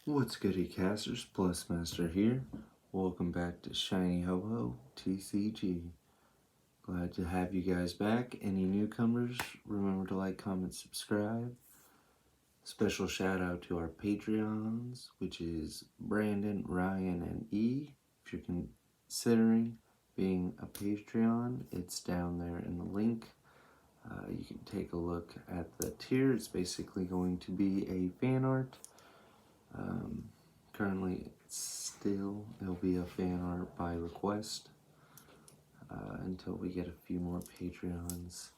What's goody casters, Plus Master here. Welcome back to Shiny Ho Ho TCG. Glad to have you guys back. Any newcomers, remember to like, comment, subscribe. Special shout out to our Patreons, which is Brandon, Ryan, and E. If you're considering being a Patreon, it's down there in the link. You can take a look at the tier. It's basically going to be a fan art. Currently, it'll be a fan art by request until we get a few more Patreons.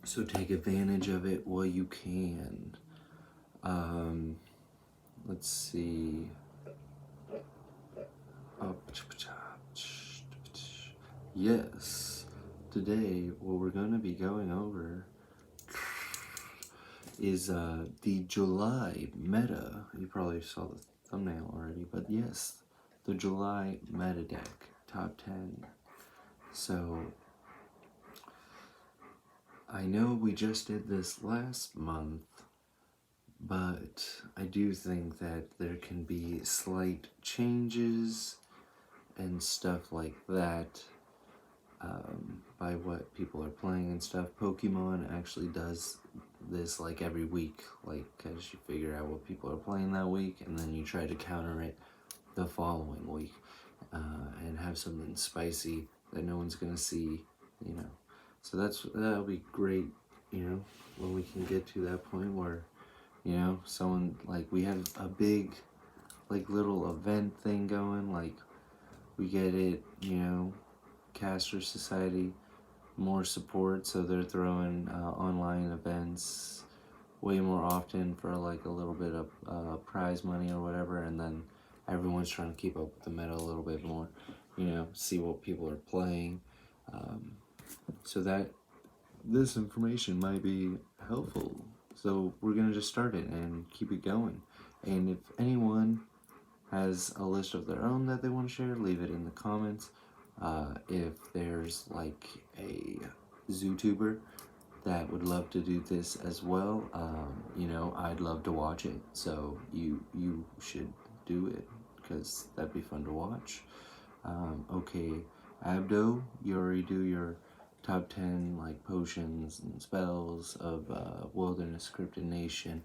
So take advantage of it while you can. Let's see. Yes, today what we're going to be going over is the July meta. You probably saw the thumbnail already, but yes, the July meta deck top 10. So I know we just did this last month, but I do think that there can be slight changes and stuff like that by what people are playing and stuff. Pokemon actually does this like every week, like because you figure out what people are playing that week and then you try to counter it the following week and have something spicy that no one's gonna see, you know. So that'll be great, you know, when we can get to that point where, you know, someone like we have a big like little event thing going, like we get it, you know, Caster Society more support, so they're throwing online events way more often for like a little bit of prize money or whatever, and then everyone's trying to keep up with the meta a little bit more, you know, see what people are playing, so that this information might be helpful. So we're gonna just start it and keep it going, and if anyone has a list of their own that they want to share, leave it in the comments. If there's like a Zootuber that would love to do this as well, you know, I'd love to watch it. So you should do it because that'd be fun to watch. Okay, Abdo, you already do your top 10 like potions and spells of Wilderness Cryptid Nation.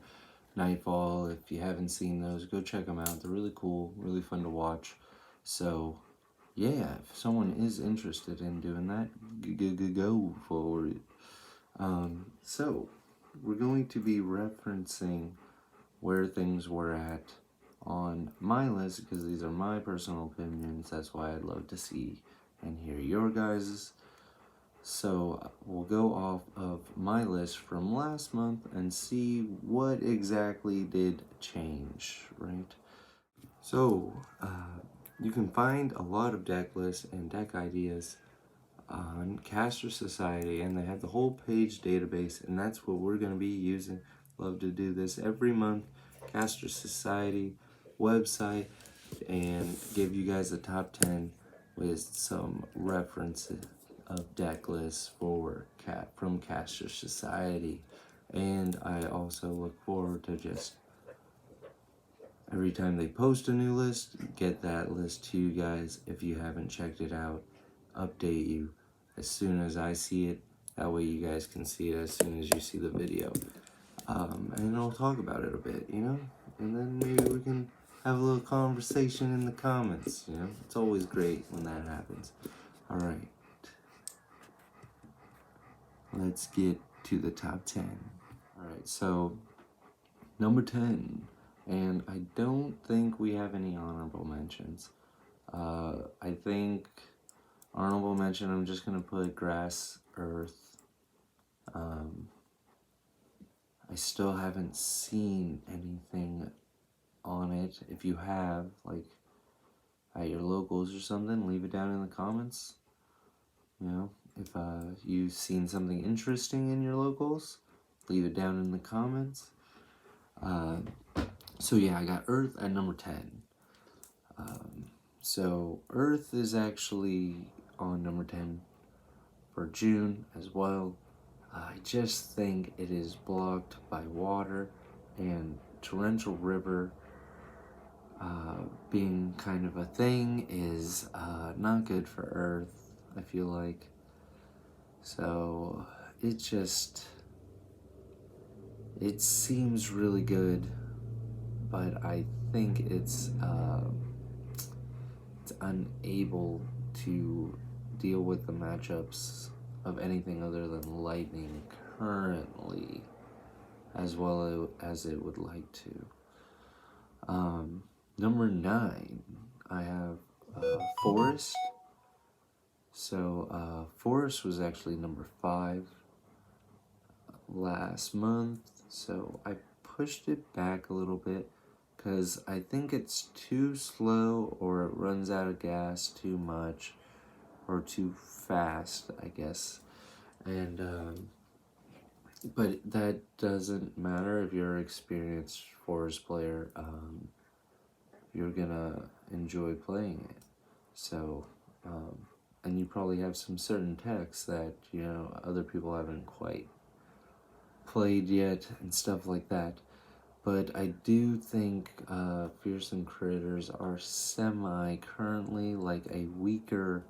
Nightfall, if you haven't seen those, go check them out. They're really cool, really fun to watch. So yeah, if someone is interested in doing that, go for it. So we're going to be referencing where things were at on my list because these are my personal opinions. That's why I'd love to see and hear your guys's. So we'll go off of my list from last month and see what exactly did change, right? So you can find a lot of deck lists and deck ideas on Caster Society, and they have the whole page database, and that's what we're going to be using. Love to do this every month. Caster Society website, and give you guys a top 10 with some references of deck lists for from Caster Society. And I also look forward to just every time they post a new list, get that list to you guys. If you haven't checked it out, update you as soon as I see it. That way you guys can see it as soon as you see the video. And I'll talk about it a bit, you know? And then maybe we can have a little conversation in the comments, you know? It's always great when that happens. Alright. Let's get to the top 10. Alright, so number 10. And I don't think we have any honorable mentions. I think honorable mention, I'm just going to put grass, earth. I still haven't seen anything on it. If you have, like, at your locals or something, leave it down in the comments. You know, if you've seen something interesting in your locals, leave it down in the comments. So yeah, I got Earth at number 10. So Earth is actually on number 10 for June as well. I just think it is blocked by water and torrential river being kind of a thing is not good for Earth, I feel like. So it seems really good, but I think it's unable to deal with the matchups of anything other than lightning currently as well as it would like to. Number 9, I have Forest. So Forest was actually number 5 last month, so I pushed it back a little bit because I think it's too slow, or it runs out of gas too much, or too fast, I guess. And but that doesn't matter if you're an experienced Forest player. You're gonna enjoy playing it. So, and you probably have some certain techs that, you know, other people haven't quite played yet and stuff like that. But I do think Fearsome Critters are currently like a weaker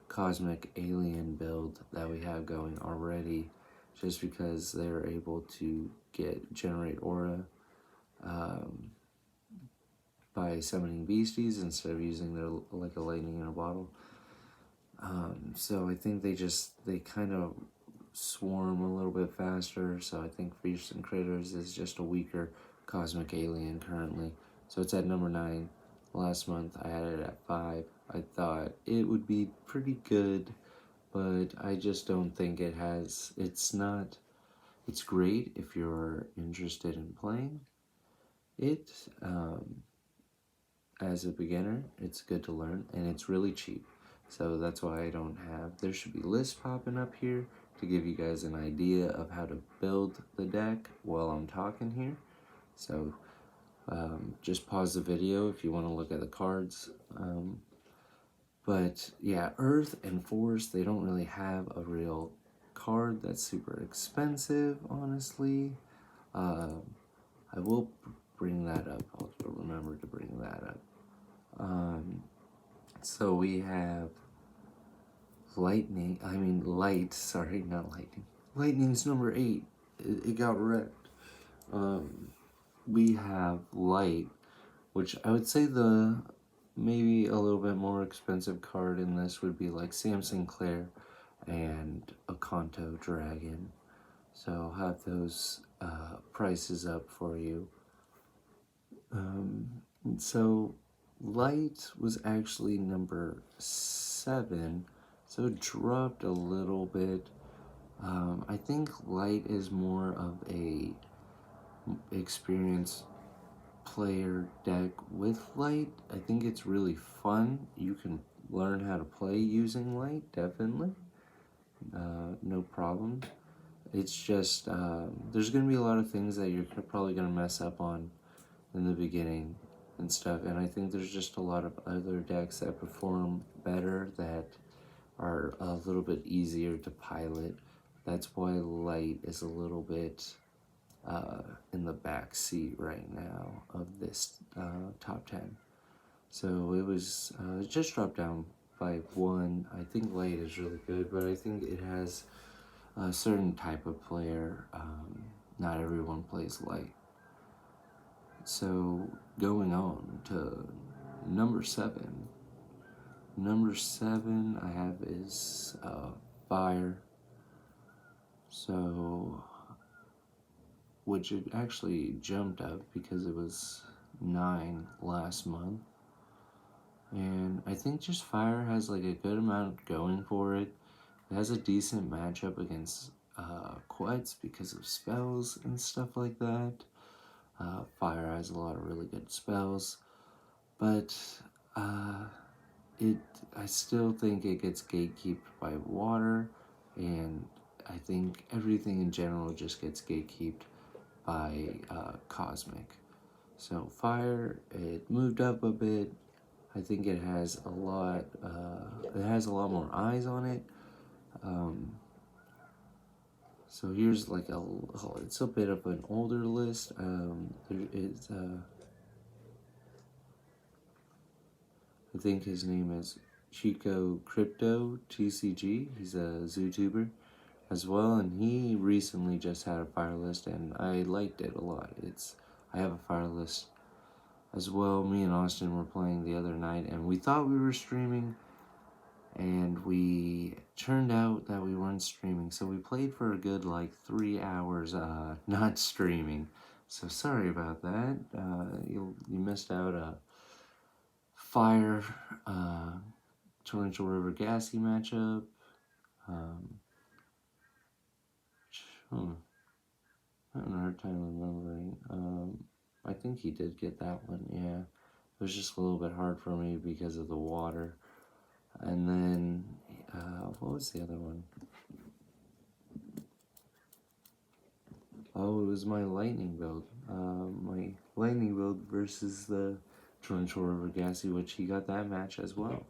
Cosmic Alien build that we have going already, just because they're able to generate aura by summoning beasties instead of using their like a lightning in a bottle. So I think they kind of swarm a little bit faster. So I think Fearsome Critters is just a weaker Cosmic Alien currently. So it's at number 9. Last month I had it at 5. I thought it would be pretty good, but I just don't think it has. It's great if you're interested in playing it. As a beginner, it's good to learn, and it's really cheap. So that's why I don't have. There should be lists popping up here to give you guys an idea of how to build the deck while I'm talking here. So just pause the video if you want to look at the cards. But yeah, Earth and Forest, they don't really have a real card that's super expensive, honestly. I will bring that up. I'll remember to bring that up. So we have Light, sorry, not Lightning. Lightning's number 8. It got wrecked. We have Light, which I would say maybe a little bit more expensive card in this would be like Sam Sinclair and a Kanto Dragon. So I'll have those prices up for you. So Light was actually number 7, so it dropped a little bit. I think Light is more of a experienced player deck with Light. I think it's really fun. You can learn how to play using Light, definitely. No problem. It's just, there's going to be a lot of things that you're probably going to mess up on in the beginning and stuff, and I think there's just a lot of other decks that perform better, that are a little bit easier to pilot. That's why Light is a little bit in the back seat right now of this top 10. So it just dropped down by 1. I think Light is really good, but I think it has a certain type of player. Not everyone plays Light. So going on to number 7. Number 7 I have is Fire. So, which it actually jumped up because it was 9 last month. And I think just Fire has like a good amount going for it. It has a decent matchup against Quets because of spells and stuff like that. Fire has a lot of really good spells, but I still think it gets gatekeeped by water, and I think everything in general just gets gatekeeped by Cosmic. So Fire, it moved up a bit. I think it has a lot. It has a lot more eyes on it. So here's like it's a bit of an older list. There is, I think his name is Chico Crypto TCG. He's a ZooTuber as well, and he recently just had a fire list, and I liked it a lot. I have a fire list as well. Me and Austin were playing the other night, and we thought we were streaming, and we turned out that we weren't streaming. So we played for a good like 3 hours, not streaming. So sorry about that. You missed out a fire torrential river gassy matchup. I'm having a hard time remembering. I think he did get that one, yeah. It was just a little bit hard for me because of the water. And then, what was the other one? Oh, it was my lightning build. My lightning build versus the torrential river gassy, which he got that match as well.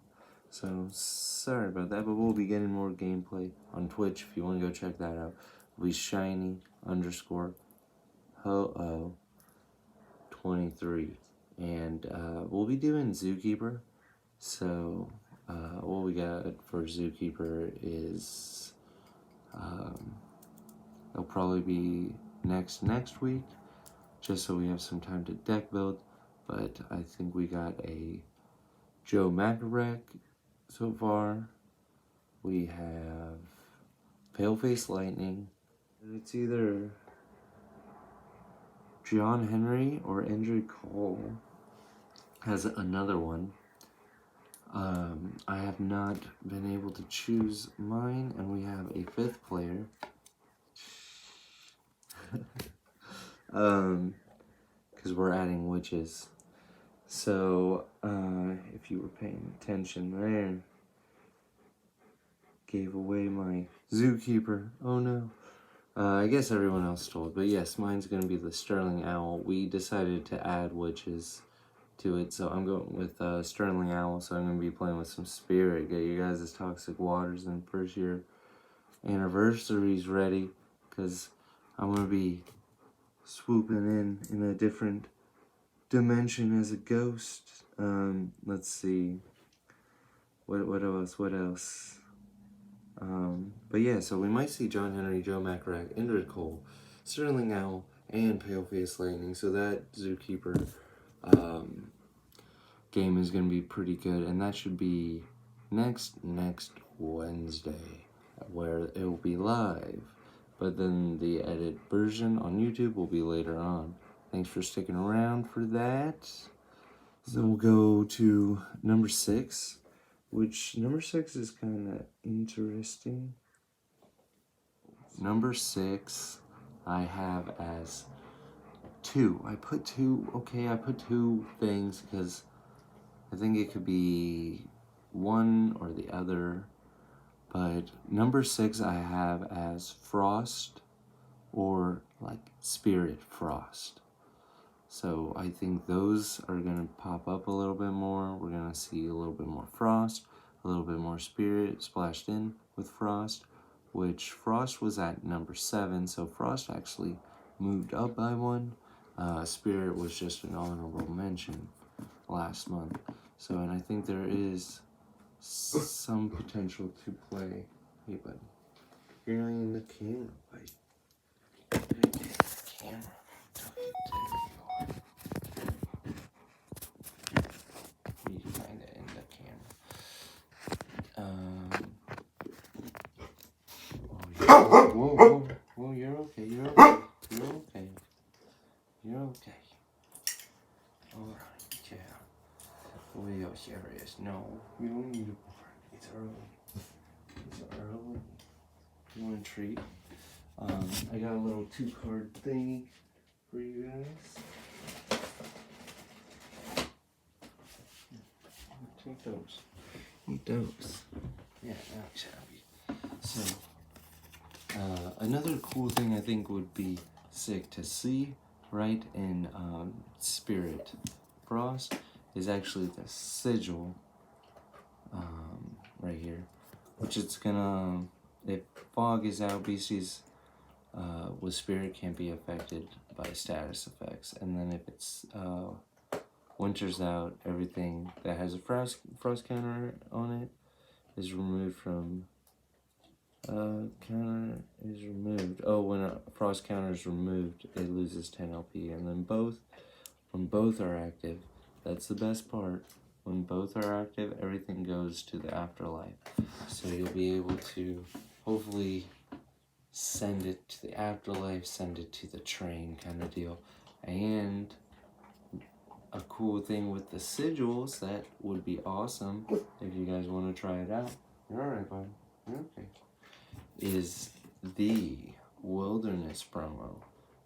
So, sorry about that, but we'll be getting more gameplay on Twitch if you want to go check that out. It'll be shiny_ho-oh23. And we'll be doing Zookeeper. So, what we got for Zookeeper is it'll probably be next week, just so we have some time to deck build. But I think we got a Joe Macarek so far. We have Paleface Lightning. And it's either John Henry or Andrew Cole has another one. I have not been able to choose mine, and we have a 5th player. Because we're adding witches. So, if you were paying attention there, gave away my Zookeeper. Oh no. I guess everyone else told, but yes, mine's gonna be the Sterling Owl. We decided to add witches to it, so I'm going with Sterling Owl, so I'm gonna be playing with some Spirit. Get you guys' Toxic Waters and first year anniversaries ready, because I'm gonna be swooping in a different dimension as a ghost. Let's see. What else? But yeah, so we might see John Henry, Joe Macarek, Indrid Cole, Sterling Owl, and Paleface Lightning. So that Zookeeper game is going to be pretty good, and that should be next Wednesday, where it will be live. But then the edit version on YouTube will be later on. Thanks for sticking around for that. So we'll go to number 6, which number 6 is kind of interesting. Number 6, I have as 2. I put 2 things because I think it could be one or the other. But number 6 I have as Frost or like Spirit Frost. So I think those are going to pop up a little bit more. We're going to see a little bit more Frost, a little bit more Spirit splashed in with Frost, which Frost was at number 7, so Frost actually moved up by 1. Spirit was just an honorable mention last month. So, and I think there is some potential to play. Hey, buddy. You're not in the camera, buddy. Camera. Whoa, you're okay. You're okay. Alright, yeah. We are serious. No, you don't need to bark. It's early. You want a treat? I got a little 2-card thingy for you guys. Take those. Eat those. Yeah, that's happy. So, another cool thing I think would be sick to see, right, in Spirit Frost is actually the sigil right here, which it's gonna, if fog is out, beasties with Spirit can't be affected by status effects. And then if it's Winter's out, everything that has a frost counter on it is removed from counter is removed. Oh, when a frost counter is removed, it loses 10 LP. And then when both are active, that's the best part. When both are active, everything goes to the afterlife. So you'll be able to hopefully send it to the afterlife, send it to the train kind of deal. And a cool thing with the sigils that would be awesome if you guys want to try it out. You're alright, bud. You're okay. Is the Wilderness promo.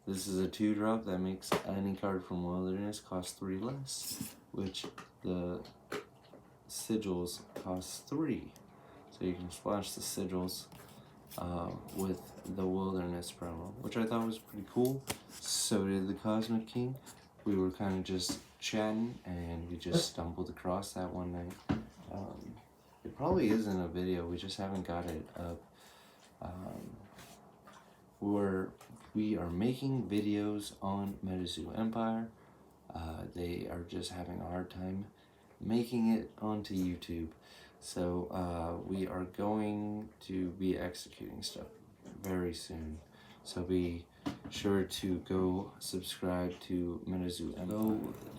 This is a 2-drop that makes any card from Wilderness cost 3 less, which the sigils cost 3. So you can splash the sigils with the Wilderness promo, which I thought was pretty cool. So did the Cosmic King. We were kind of just chatting and we just stumbled across that one night. It probably is in a video, we just haven't got it up. We are making videos on Metazoo Empire. They are just having a hard time making it onto YouTube. So we are going to be executing stuff very soon. So be sure to go subscribe to Metazoo Empire.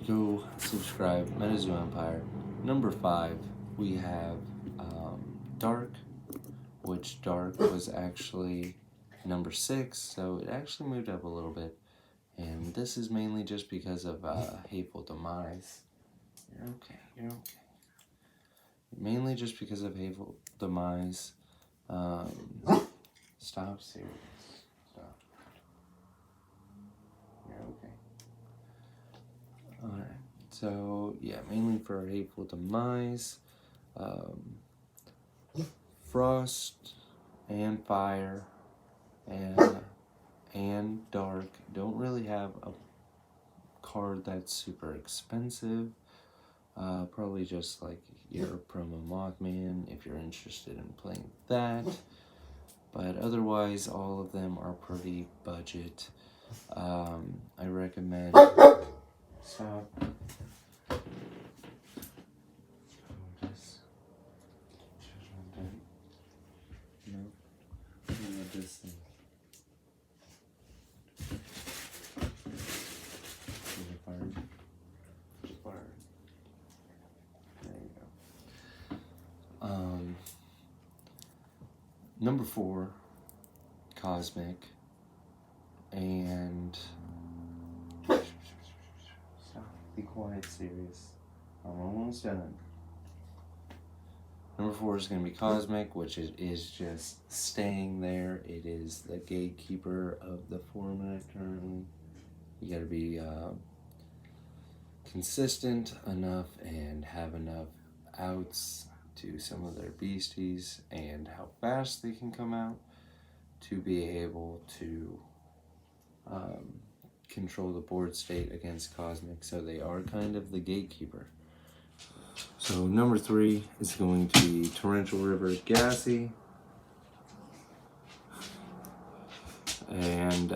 Go subscribe Metazoo Empire. Number 5, we have Dark, which Dark was actually number 6, so it actually moved up a little bit. And this is mainly just because of Hateful Demise. You're okay, you're okay. Mainly just because of Hateful Demise. Stop, serious. Stop. You're okay. Alright, so yeah, mainly for Hateful Demise. Frost and Fire and Dark don't really have a card that's super expensive. Probably just like your promo Mothman if you're interested in playing that. But otherwise, all of them are pretty budget. I recommend. Stop. No. Not this thing. Fired. There you go. Number 4, Cosmic, and stop. Be quiet, serious. I'm almost done. Number 4 is going to be Cosmic, which is just staying there. It is the gatekeeper of the format currently. You got to be consistent enough and have enough outs to some of their beasties and how fast they can come out to be able to control the board state against Cosmic. So they are kind of the gatekeeper. So number 3 is going to be Torrential River Gassy. And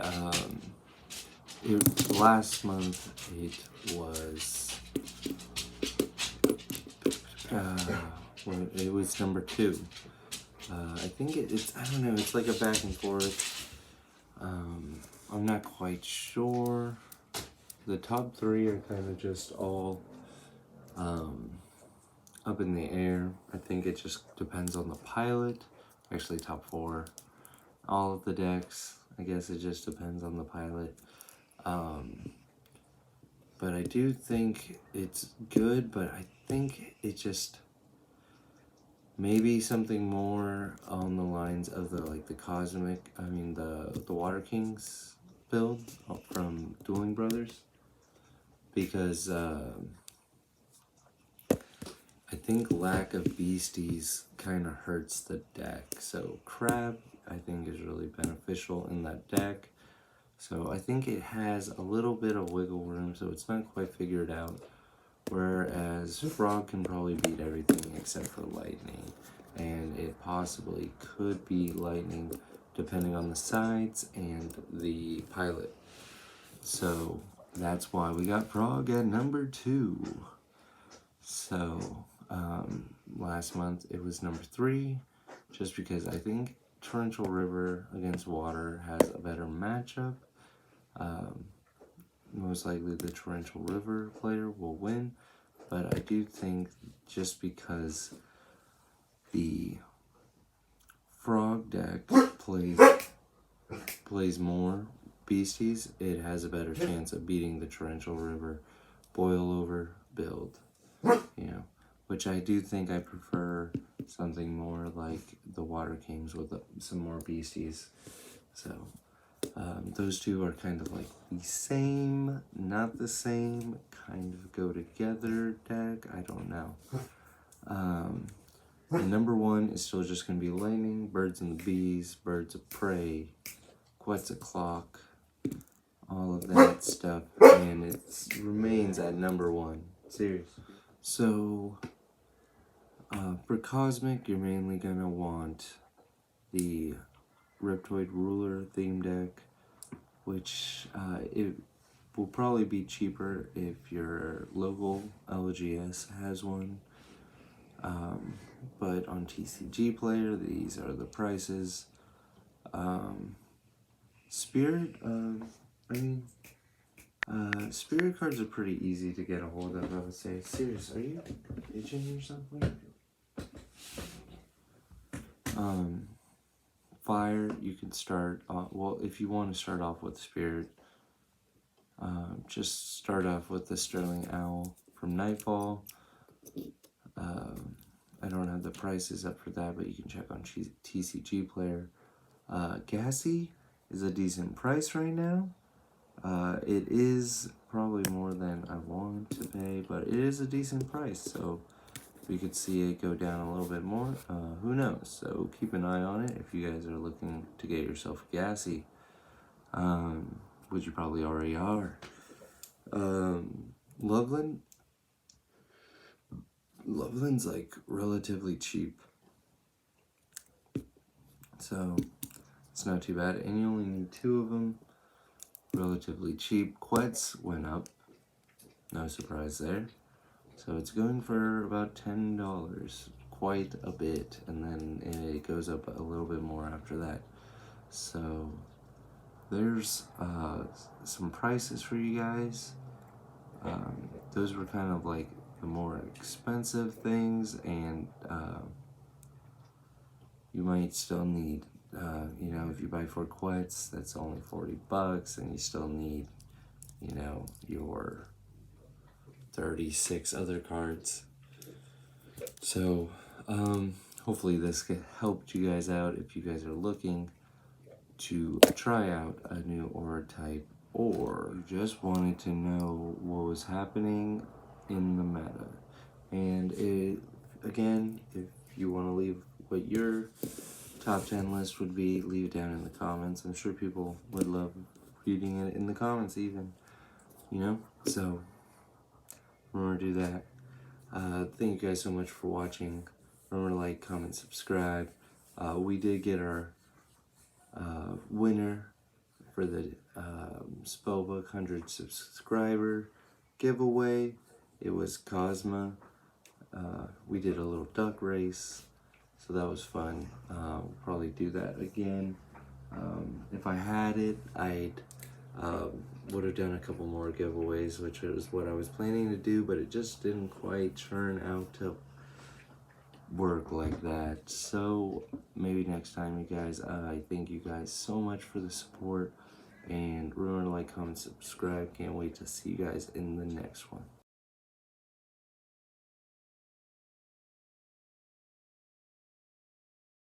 last month it was it was number 2. I think it's I don't know, it's like a back and forth. I'm not quite sure. The top 3 are kind of just all up in the air. I think it just depends on the pilot. Actually, top 4. All of the decks, I guess it just depends on the pilot. But I do think it's good, but I think it just maybe something more on the lines of the Cosmic, the Water Kings build from Dueling Brothers, because I think lack of beasties kind of hurts the deck. So Crab, I think, is really beneficial in that deck. So I think it has a little bit of wiggle room, so it's not quite figured out. Whereas Frog can probably beat everything except for Lightning. And it possibly could be Lightning depending on the sides and the pilot. So that's why we got Frog at number 2. So last month it was number 3, just because I think Torrential River against Water has a better matchup. Most likely the Torrential River player will win, but I do think just because the Frog deck plays more beasties, it has a better chance of beating the Torrential River boil over build, which I do think I prefer something more like the Water Kings with some more beasties. So those two are kind of like the same, not the same, kind of go together deck. I don't know. And number 1 is still just going to be Lightning, Birds and the Bees, Birds of Prey, Quetzalcoatl, all of that stuff, and it remains at number 1. Serious. So, for Cosmic, you're mainly going to want the Reptoid Ruler theme deck, which it will probably be cheaper if your local LGS has one. But on TCG Player, these are the prices. Spirit, Spirit cards are pretty easy to get a hold of, I would say. Serious, are you itching or something? Fire, you can start off, well, if you want to start off with Spirit, just start off with the Sterling Owl from Nightfall. I don't have the prices up for that, but you can check on TCG Player. Gassy is a decent price right now. It is probably more than I want to pay, but it is a decent price, so we could see it go down a little bit more. Who knows? So keep an eye on it if you guys are looking to get yourself Gassy, which you probably already are. Loveland's like relatively cheap, so it's not too bad, and you only need 2 of them. Relatively cheap. Quetz went up, no surprise there, so it's going for about $10, quite a bit, and then it goes up a little bit more after that. So there's some prices for you guys. Those were kind of like the more expensive things, and you might still need, if you buy 4 Quets, that's only $40, and you still need, your 36 other cards. So, hopefully this helped you guys out if you guys are looking to try out a new aura type, or just wanted to know what was happening in the meta. And again, if you want to leave what your top 10 list would be, leave it down in the comments. I'm sure people would love reading it in the comments even, so remember to do that. Thank you guys so much for watching. Remember to like, comment, subscribe. We did get our winner for the Spellbook 100 subscriber giveaway. It was Cosma. We did a little duck race, so that was fun. We'll probably do that again. If I had it, I'd would have done a couple more giveaways, which is what I was planning to do, but it just didn't quite turn out to work like that. So maybe next time, you guys. I thank you guys so much for the support, and remember to like, comment, subscribe. Can't wait to see you guys in the next one.